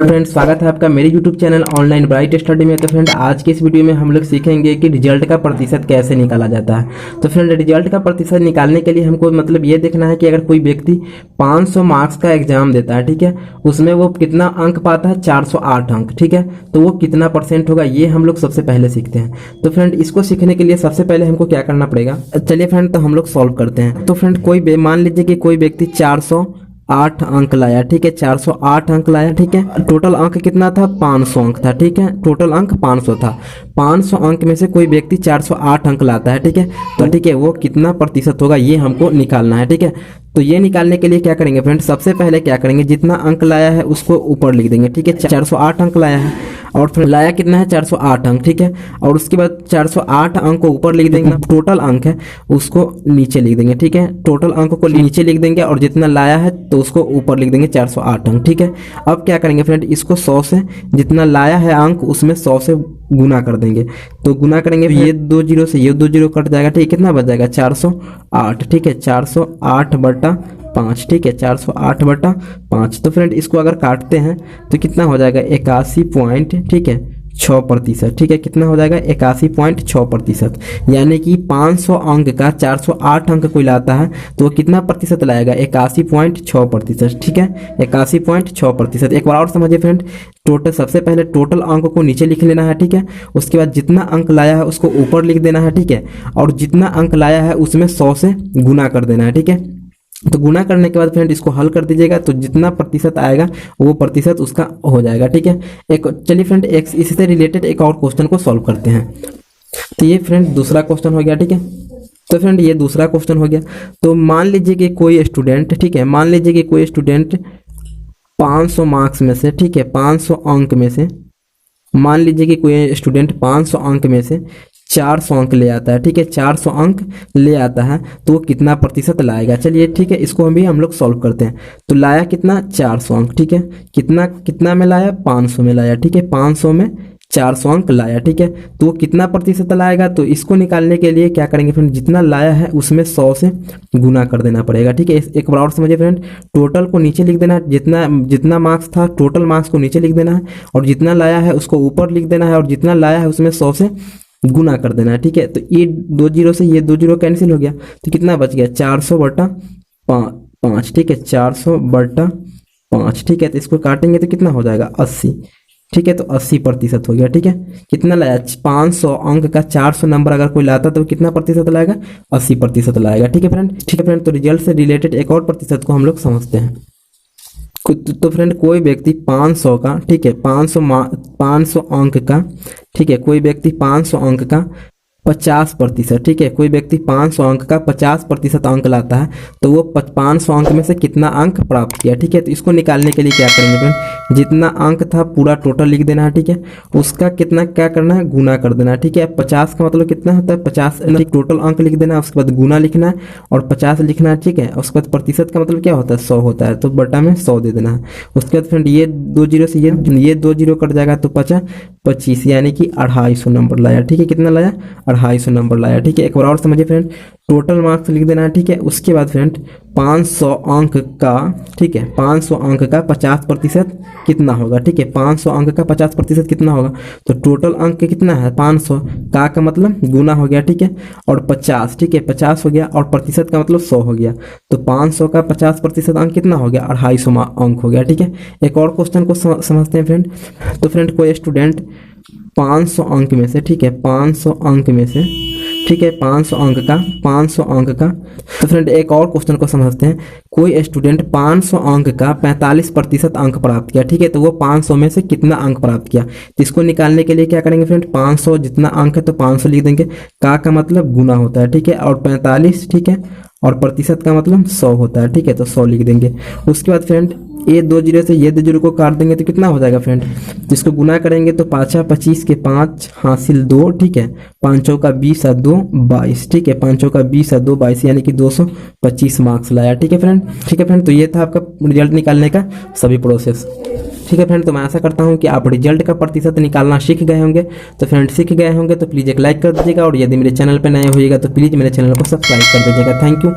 Friend स्वागत है आपका मेरे YouTube channel online bright study में। तो फ्रेंड आज के इस वीडियो में हम लोग सीखेंगे कि रिजल्ट का प्रतिशत कैसे निकाला जाता है। तो फ्रेंड रिजल्ट का प्रतिशत निकालने के लिए हमको मतलब ये देखना है कि अगर कोई व्यक्ति 500 मार्क्स का एग्जाम देता है, ठीक है, उसमें वो कितना अंक पाता है, 408 अंक, ठीक है, तो वो कितना परसेंट होगा ये हम लोग सबसे पहले सीखते हैं। तो फ्रेंड इसको सीखने के लिए सबसे पहले हमको क्या करना पड़ेगा, चलिए फ्रेंड तो हम लोग सॉल्व करते हैं। तो फ्रेंड कोई मान लीजिए कि कोई व्यक्ति 408 अंक लाया, ठीक है, 408 अंक लाया, ठीक है, टोटल अंक कितना था, 500 अंक था, ठीक है, टोटल अंक 500 था। 500 अंक में से कोई व्यक्ति 408 अंक लाता है, ठीक है, तो ठीक है वो कितना प्रतिशत होगा ये हमको निकालना है, ठीक है। तो ये निकालने के लिए क्या करेंगे फ्रेंड, सबसे पहले क्या करेंगे, जितना अंक लाया है उसको ऊपर लिख देंगे, ठीक है। 408 अंक लाया है और फिर लाया कितना है, 408 अंक, ठीक है, और उसके बाद 408 अंक को ऊपर लिख देंगे, टोटल अंक है उसको नीचे लिख देंगे, ठीक है, टोटल अंक को नीचे लिख देंगे और जितना लाया है तो उसको ऊपर लिख देंगे 408 अंक, ठीक है। अब क्या करेंगे फ्रेंड, इसको 100 से जितना लाया है अंक उसमें 100 से गुना कर देंगे। तो गुना करेंगे, ये 2 जीरो से ये 2 जीरो कट जाएगा, ठीक है, कितना बच जाएगा, 408, ठीक है, 408/5, ठीक है, 408/5। तो फ्रेंड इसको अगर काटते हैं तो कितना हो जाएगा, 81 पॉइंट, ठीक है, 6%, ठीक है, कितना हो जाएगा, 81.6%। यानी कि 500 अंक का 408 अंक कोई लाता है तो वो कितना प्रतिशत लाएगा, 81.6%, ठीक है, 81.6%। एक बार और समझिए फ्रेंड, टोटल सबसे पहले टोटल अंक को नीचे लिख लेना है, ठीक है, उसके बाद जितना अंक लाया है उसको ऊपर लिख देना है, ठीक है, और जितना अंक लाया है उसमें 100 से गुना कर देना है, ठीक है। तो गुना करने के बाद फ्रेंड इसको हल कर दीजिएगा तो जितना प्रतिशत आएगा वो प्रतिशत उसका हो जाएगा, ठीक है। एक चलिए फ्रेंड एक इसी से रिलेटेड एक और क्वेश्चन को सॉल्व करते हैं। तो ये फ्रेंड दूसरा क्वेश्चन हो गया, ठीक है। तो फ्रेंड ये दूसरा क्वेश्चन हो गया। तो मान लीजिए कि कोई स्टूडेंट, ठीक है, मान लीजिए कि कोई स्टूडेंट 500 मार्क्स में से, ठीक है, 500 अंक में से, मान लीजिए कि कोई स्टूडेंट 500 अंक में से 400 अंक ले आता है, ठीक है, 400 अंक ले आता है तो वो कितना प्रतिशत लाएगा। चलिए ठीक है, इसको हम लोग सॉल्व करते हैं। तो लाया कितना, 400 अंक, ठीक है, कितना में लाया, 500 में लाया, ठीक है, 500 में 400 अंक लाया, ठीक है, तो वो कितना प्रतिशत लाएगा। तो इसको निकालने के लिए क्या करेंगे फ्रेंड, जितना लाया है उसमें 100 से गुना कर देना पड़ेगा, ठीक है। एक बार और समझिए फ्रेंड, टोटल को नीचे लिख देना है, जितना मार्क्स था टोटल मार्क्स को नीचे लिख देना है और जितना लाया है उसको ऊपर लिख देना है और जितना लाया है उसमें 100 से गुना कर देना है, ठीक है। तो ये 2 जीरो से ये 2 जीरो कैंसिल हो गया तो कितना बच गया, 400/5, ठीक है, 400/5, ठीक है। तो इसको काटेंगे तो कितना हो जाएगा, 80, ठीक है, तो 80% हो गया, ठीक है। कितना लाया, 500 अंक का 400 नंबर अगर कोई लाता तो कितना प्रतिशत लाएगा, 80% लाएगा, ठीक है फ्रेंड, ठीक है फ्रेंड। तो रिजल्ट से रिलेटेड एक और प्रतिशत को हम लोग समझते हैं। तो फ्रेंड कोई व्यक्ति 500 का, ठीक है, 500 अंक का, ठीक है, कोई व्यक्ति 500 अंक का 50%, ठीक है, कोई व्यक्ति 500 अंक का 50% अंक लाता है तो वो 500 अंक में से कितना अंक प्राप्त किया, ठीक है। तो इसको निकालने के लिए क्या करेंगे फ्रेंड, जितना अंक था पूरा टोटल लिख देना है, ठीक है, उसका कितना क्या करना है, गुना कर देना है, ठीक है। 50 का मतलब कितना होता है, 50 टोटल अंक लिख देना है, उसके बाद गुना लिखना है और 50 लिखना है, ठीक है। उसके बाद प्रतिशत का मतलब क्या होता है, 100 होता है, तो बटा में 100 दे देना है। उसके बाद फ्रेंड ये 2 जीरो से ये 2 जीरो कट जाएगा तो 25, यानी कि 250 नंबर लाया, ठीक है, कितना लाया, 250 नंबर लाया, ठीक है। एक बार और समझिए फ्रेंड, टोटल मार्क्स लिख देना है, ठीक है। उसके बाद फ्रेंड 500 अंक का, ठीक है, 500 अंक का 50% कितना होगा, ठीक है, 500 अंक का 50% कितना होगा। तो टोटल अंक कितना है, 500 का मतलब गुना हो गया, ठीक है, और 50, ठीक है, 50 हो गया और प्रतिशत का मतलब 100 हो गया। तो 500 का 50% अंक कितना हो गया, 250 अंक हो गया, ठीक है। एक और क्वेश्चन को समझते हैं फ्रेंड। तो फ्रेंड कोई स्टूडेंट 500 अंक में से, ठीक है, 500 अंक में से, ठीक है, 500 अंक का। तो फ्रेंड एक और क्वेश्चन को समझते हैं। कोई स्टूडेंट 500 अंक का 45% अंक प्राप्त किया, ठीक है, तो वो 500 में से कितना अंक प्राप्त किया। तो इसको निकालने के लिए क्या करेंगे फ्रेंड, 500 जितना अंक है तो 500 लिख देंगे, का मतलब गुना होता है, ठीक है, और 45, ठीक है, और प्रतिशत का मतलब 100 होता है, ठीक है, तो 100 लिख देंगे। उसके बाद फ्रेंड ये 2 जीरो से ये 2 जीरो को काट देंगे तो कितना हो जाएगा फ्रेंड, जिसको गुना करेंगे तो 5 25 के 5 हासिल 2, ठीक है, 5 का 20 और 2 22, ठीक है, 5 का 20 और 2 22, यानी कि 225 मार्क्स लाया, ठीक है फ्रेंड, ठीक है फ्रेंड। तो ये था आपका रिजल्ट निकालने का सभी प्रोसेस, ठीक है फ्रेंड। तो मैं आशा करता हूँ कि आप रिजल्ट का प्रतिशत निकालना सीख गए होंगे। तो फ्रेंड सीख गए होंगे तो प्लीज़ एक लाइक कर दीजिएगा और यदि मेरे चैनल पर नए होइएगा तो प्लीज़ मेरे चैनल को सब्सक्राइब कर दीजिएगा। Thank you.